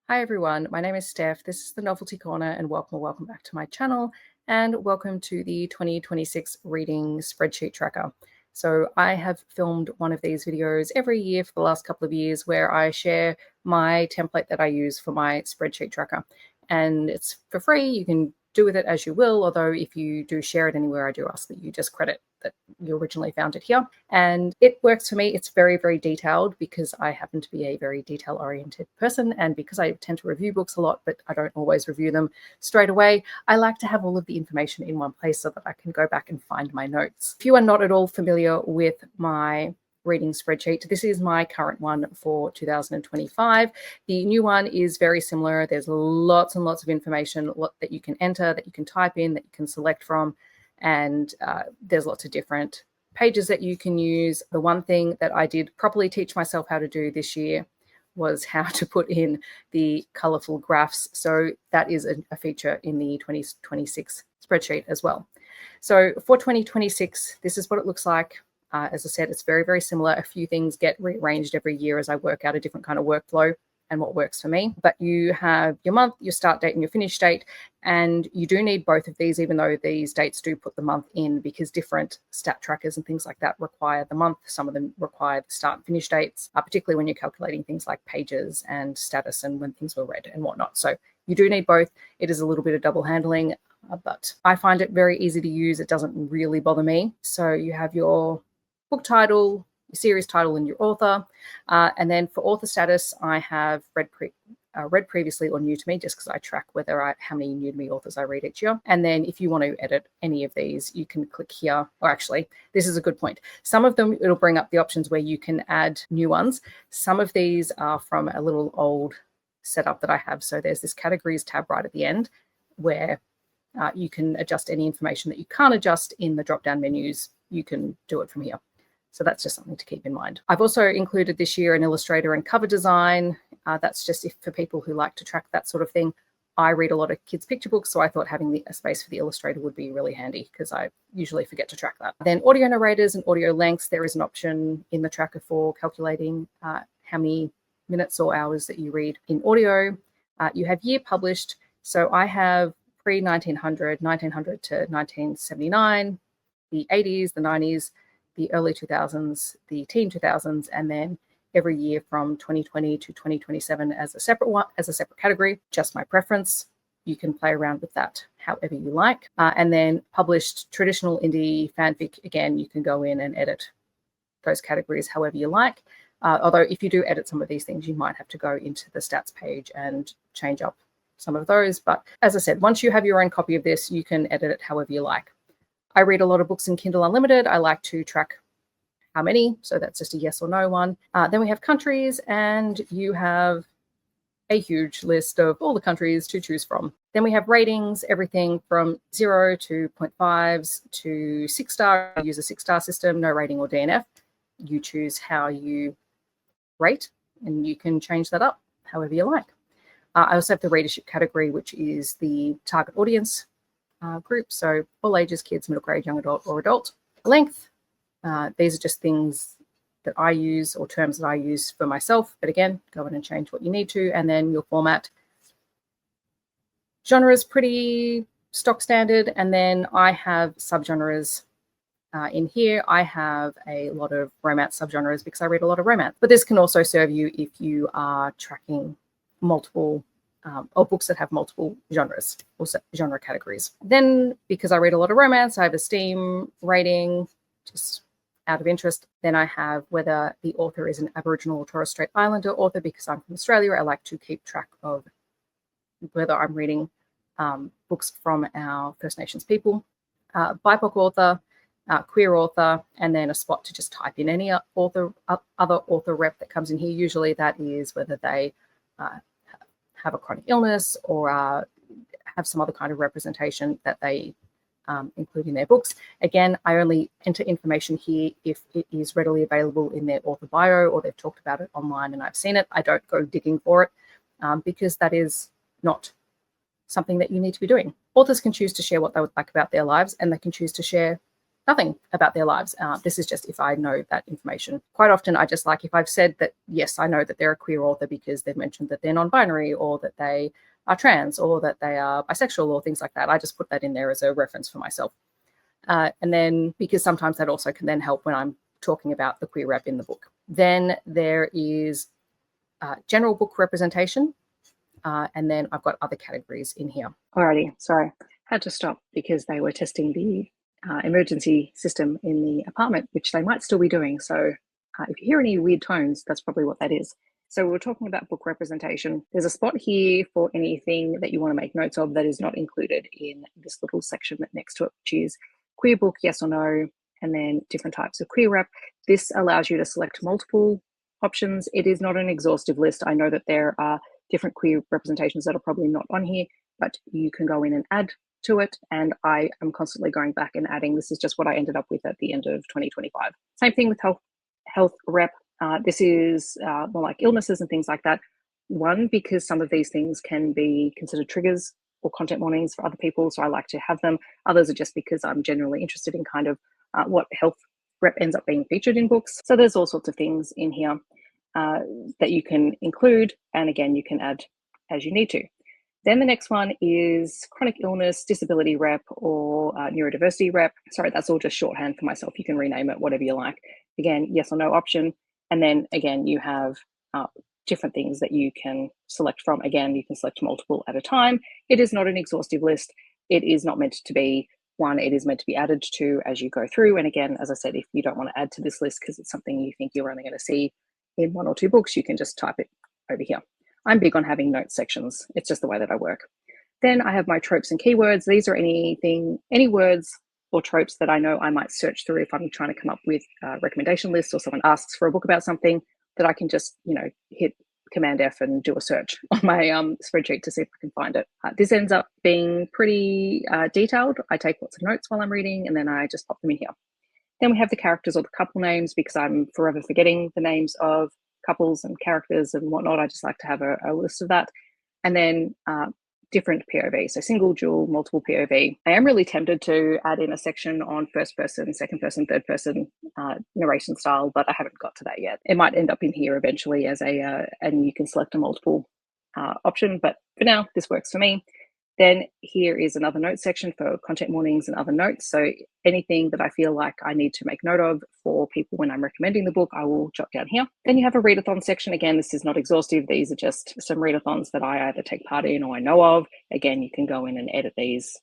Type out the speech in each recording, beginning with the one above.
Hi everyone, my name is Steph. This is the Novelty Corner and welcome back to my channel and welcome to the 2026 Reading Spreadsheet Tracker. So I have filmed one of these videos every year for the last couple of years where I share my template that I use for my spreadsheet tracker, and it's for free. You can do with it as you will, although if you do share it anywhere, I do ask that you just credit that you originally found it here. And it works for me. It's very, very detailed because I happen to be a very detail-oriented person, and because I tend to review books a lot, but I don't always review them straight away, I like to have all of the information in one place so that I can go back and find my notes. If you are not at all familiar with my reading spreadsheet, this is my current one for 2025. The new one is very similar. There's lots and lots of information that you can enter, that you can type in, that you can select from, and there's lots of different pages that you can use. The one thing that I did properly teach myself how to do this year was how to put in the colorful graphs. So that is a feature in the 2026 spreadsheet as well. So for 2026, this is what it looks like. As I said, it's very, very similar. A few things get rearranged every year as I work out a different kind of workflow and what works for me. But you have your month, your start date and your finish date. And you do need both of these, even though these dates do put the month in, because different stat trackers and things like that require the month. Some of them require the start and finish dates, particularly when you're calculating things like pages and status and when things were read and whatnot. So you do need both. It is a little bit of double handling, but I find it very easy to use. It doesn't really bother me. So you have your book title, your series title, and your author. And then for author status, I have read previously or new to me, just because I track how many new to me authors I read each year. And then if you want to edit any of these, you can click here. Or actually, this is a good point. Some of them, it'll bring up the options where you can add new ones. Some of these are from a little old setup that I have. So there's this categories tab right at the end where you can adjust any information that you can't adjust in the drop-down menus. You can do it from here. So that's just something to keep in mind. I've also included this year an illustrator and cover design. That's just for people who like to track that sort of thing. I read a lot of kids' picture books, so I thought having a space for the illustrator would be really handy because I usually forget to track that. Then audio narrators and audio lengths. There is an option in the tracker for calculating how many minutes or hours that you read in audio. You have year published. So I have pre-1900, 1900 to 1979, the 80s, the 90s, the early 2000s, the teen 2000s, and then every year from 2020 to 2027 as a separate category. Just my preference. You can play around with that however you like. And then published traditional indie fanfic. Again, you can go in and edit those categories however you like. Although if you do edit some of these things, you might have to go into the stats page and change up some of those. But as I said, once you have your own copy of this, you can edit it however you like. I read a lot of books in Kindle Unlimited. I like to track how many, so that's just a yes or no one. Then we have countries, and you have a huge list of all the countries to choose from. Then we have ratings, everything from 0 to 0.5s to 6-star. I use a 6-star system, no rating or DNF. You choose how you rate, and you can change that up however you like. I also have the readership category, which is the target audience group, so all ages, kids, middle grade, young adult, or adult. Length, these are just things that I use or terms that I use for myself, but again, go in and change what you need to. And then your format. Genre is pretty stock standard, and then I have subgenres in here. I have a lot of romance subgenres because I read a lot of romance, but this can also serve you if you are tracking multiple or books that have multiple genres or genre categories. Then, because I read a lot of romance, I have a STEAM rating, just out of interest. Then I have whether the author is an Aboriginal or Torres Strait Islander author. Because I'm from Australia, I like to keep track of whether I'm reading books from our First Nations people. BIPOC author, queer author, and then a spot to just type in any other author rep that comes in here. Usually that is whether they have a chronic illness or have some other kind of representation that they include in their books. Again, I only enter information here if it is readily available in their author bio or they've talked about it online and I've seen it. I don't go digging for it because that is not something that you need to be doing. Authors can choose to share what they would like about their lives, and they can choose to share nothing about their lives. This is just if I know that information. Quite often I just like, if I've said that, yes, I know that they're a queer author because they've mentioned that they're non-binary or that they are trans or that they are bisexual or things like that, I just put that in there as a reference for myself. And then, because sometimes that also can then help when I'm talking about the queer rep in the book. Then there is general book representation. And then I've got other categories in here. Alrighty, sorry, had to stop because they were testing the emergency system in the apartment, which they might still be doing. So if you hear any weird tones, that's probably what that is. So we're talking about book representation. There's a spot here for anything that you want to make notes of that is not included in this little section next to it, which is queer book, yes or no, and then different types of queer rep. This allows you to select multiple options. It is not an exhaustive list. I know that there are different queer representations that are probably not on here, but you can go in and add to it. And I am constantly going back and adding. This is just what I ended up with at the end of 2025. Same thing with health rep. This is more like illnesses and things like that. One, because some of these things can be considered triggers or content warnings for other people, so I like to have them. Others are just because I'm generally interested in kind of what health rep ends up being featured in books. So there's all sorts of things in here that you can include, and again, you can add as you need to. Then the next one is chronic illness, disability rep, or neurodiversity rep. Sorry, that's all just shorthand for myself. You can rename it whatever you like. Again, yes or no option. And then again, you have different things that you can select from. Again, you can select multiple at a time. It is not an exhaustive list. It is not meant to be one. It is meant to be added to as you go through. And again, as I said, if you don't want to add to this list because it's something you think you're only going to see in 1 or 2 books, you can just type it over here. I'm big on having note sections. It's just the way that I work. Then I have my tropes and keywords. These are any words or tropes that I know I might search through if I'm trying to come up with a recommendation list, or someone asks for a book about something, that I can just, hit Command F and do a search on my spreadsheet to see if I can find it. This ends up being pretty detailed. I take lots of notes while I'm reading, and then I just pop them in here. Then we have the characters or the couple names, because I'm forever forgetting the names of couples and characters and whatnot. I just like to have a list of that. And then different POV, so single, dual, multiple POV. I am really tempted to add in a section on first person, second person, third person narration style, but I haven't got to that yet. It might end up in here eventually as and you can select a multiple option, but for now, this works for me. Then here is another note section for content warnings and other notes. So anything that I feel like I need to make note of for people when I'm recommending the book, I will jot down here. Then you have a readathon section. Again, this is not exhaustive. These are just some readathons that I either take part in or I know of. Again, you can go in and edit these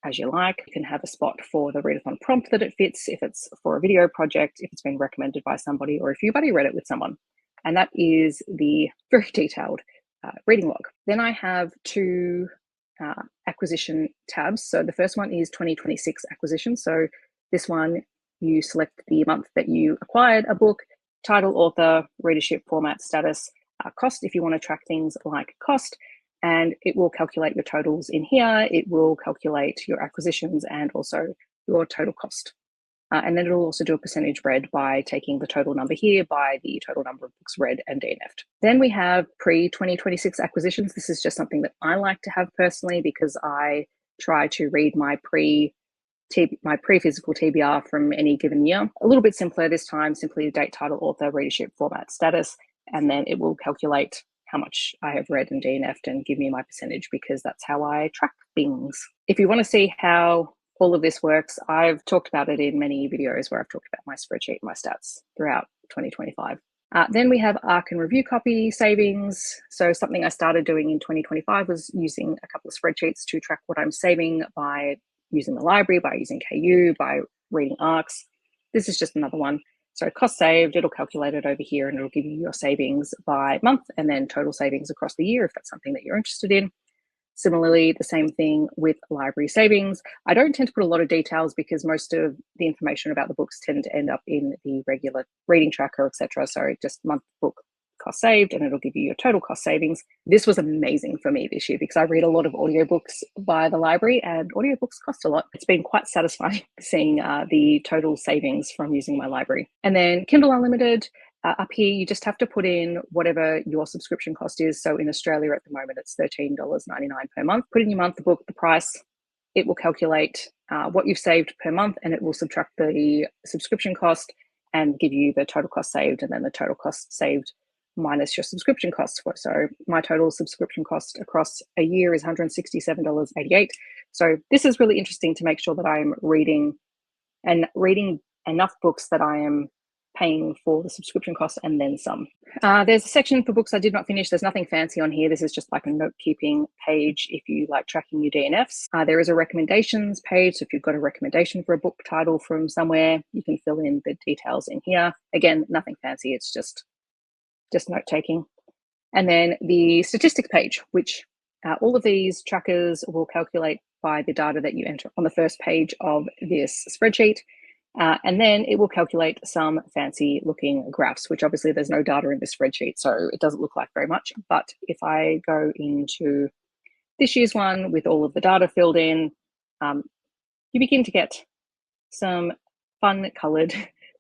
as you like. You can have a spot for the readathon prompt that it fits, if it's for a video project, if it's been recommended by somebody, or if you buddy read it with someone. And that is the very detailed reading log. Then I have 2 acquisition tabs. So the first one is 2026 acquisition. So this one, you select the month that you acquired a book, title, author, readership, format, status, cost if you want to track things like cost, and it will calculate your totals in here. It will calculate your acquisitions and also your total cost. And then it'll also do a percentage read by taking the total number here by the total number of books read and DNF'd. Then we have pre-2026 acquisitions. This is just something that I like to have personally, because I try to read my pre-physical TBR from any given year. A little bit simpler this time, simply date, title, author, readership, format, status, and then it will calculate how much I have read and DNF'd and give me my percentage, because that's how I track things. If you want to see how all of this works, I've talked about it in many videos where I've talked about my spreadsheet, my stats throughout 2025. Then we have ARC and review copy savings. So something I started doing in 2025 was using a couple of spreadsheets to track what I'm saving by using the library, by using KU, by reading ARCs. This is just another one. So cost saved, it'll calculate it over here and it'll give you your savings by month and then total savings across the year if that's something that you're interested in. Similarly, the same thing with library savings. I don't tend to put a lot of details because most of the information about the books tend to end up in the regular reading tracker, etc. So just month book cost saved, and it'll give you your total cost savings. This was amazing for me this year because I read a lot of audiobooks by the library, and audiobooks cost a lot. It's been quite satisfying seeing the total savings from using my library. And then Kindle Unlimited. Up here, you just have to put in whatever your subscription cost is. So in Australia at the moment, it's $13.99 per month. Put in your month, the book, the price. It will calculate what you've saved per month, and it will subtract the subscription cost and give you the total cost saved, and then the total cost saved minus your subscription costs. So my total subscription cost across a year is $167.88. So this is really interesting to make sure that I'm reading enough books that I am paying for the subscription cost and then some. There's a section for books I did not finish. There's nothing fancy on here. This is just like a note-keeping page if you like tracking your DNFs. There is a recommendations page. So if you've got a recommendation for a book title from somewhere, you can fill in the details in here. Again, nothing fancy. It's just note-taking. And then the statistic page, which all of these trackers will calculate by the data that you enter on the first page of this spreadsheet. And then it will calculate some fancy looking graphs, which obviously there's no data in this spreadsheet, so it doesn't look like very much. But if I go into this year's one with all of the data filled in, you begin to get some fun colored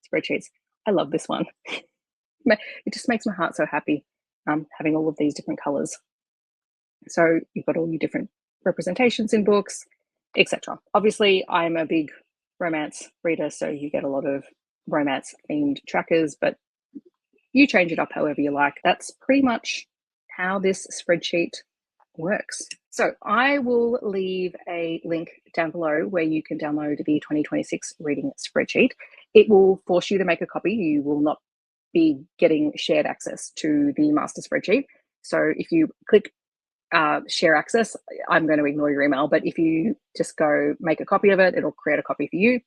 spreadsheets. I love this one. It just makes my heart so happy having all of these different colors. So you've got all your different representations in books, etc. Obviously, I'm a big romance reader, so you get a lot of romance themed trackers, but you change it up however you like. That's pretty much how this spreadsheet works. So I will leave a link down below where you can download the 2026 reading spreadsheet. It will force you to make a copy. You will not be getting shared access to the master spreadsheet. So if you click share access, I'm going to ignore your email, but if you just go make a copy of it, it'll create a copy for you.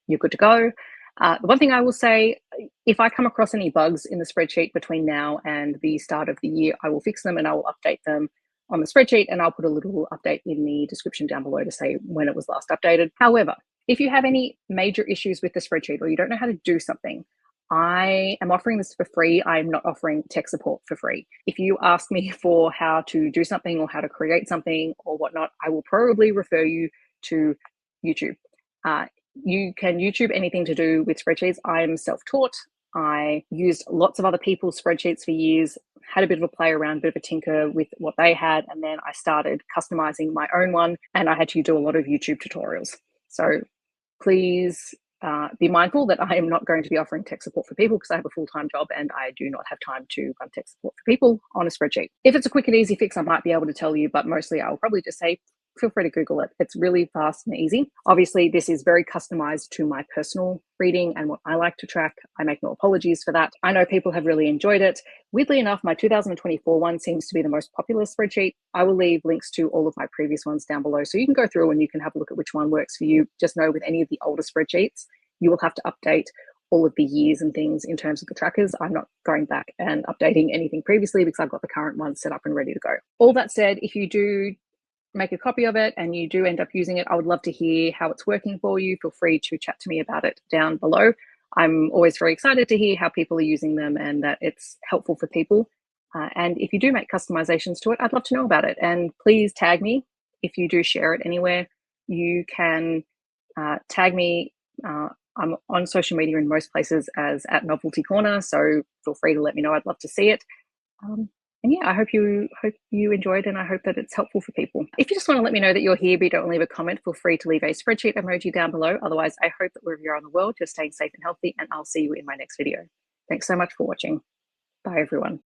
You're good to go. The one thing I will say, if I come across any bugs in the spreadsheet between now and the start of the year, I will fix them and I will update them on the spreadsheet, and I'll put a little update in the description down below to say when it was last updated. However, if you have any major issues with the spreadsheet or you don't know how to do something, I am offering this for free. I'm not offering tech support for free. If you ask me for how to do something or how to create something or whatnot, I will probably refer you to YouTube. You can YouTube anything to do with spreadsheets. I'm self-taught. I used lots of other people's spreadsheets for years, had a bit of a play around, a bit of a tinker with what they had, and then I started customizing my own one, and I had to do a lot of YouTube tutorials. So please be mindful that I am not going to be offering tech support for people because I have a full-time job and I do not have time to run tech support for people on a spreadsheet. If it's a quick and easy fix, I might be able to tell you, but mostly I'll probably just say, feel free to Google it. It's really fast and easy. Obviously, this is very customized to my personal reading and what I like to track. I make no apologies for that. I know people have really enjoyed it. Weirdly enough, my 2024 one seems to be the most popular spreadsheet. I will leave links to all of my previous ones down below so you can go through and you can have a look at which one works for you. Just know with any of the older spreadsheets, you will have to update all of the years and things in terms of the trackers. I'm not going back and updating anything previously because I've got the current one set up and ready to go. All that said, if you do make a copy of it and you do end up using it, I would love to hear how it's working for you. Feel free to chat to me about it down below. I'm always very excited to hear how people are using them and that it's helpful for people. And if you do make customizations to it, I'd love to know about it. And please tag me if you do share it anywhere. You can tag me. I'm on social media in most places as @NoveltyCorner, so feel free to let me know. I'd love to see it. And yeah, I hope you enjoyed, and I hope that it's helpful for people. If you just want to let me know that you're here but you don't leave a comment, feel free to leave a spreadsheet emoji down below. Otherwise, I hope that wherever you're in the world, you're staying safe and healthy, and I'll see you in my next video. Thanks so much for watching. Bye, everyone.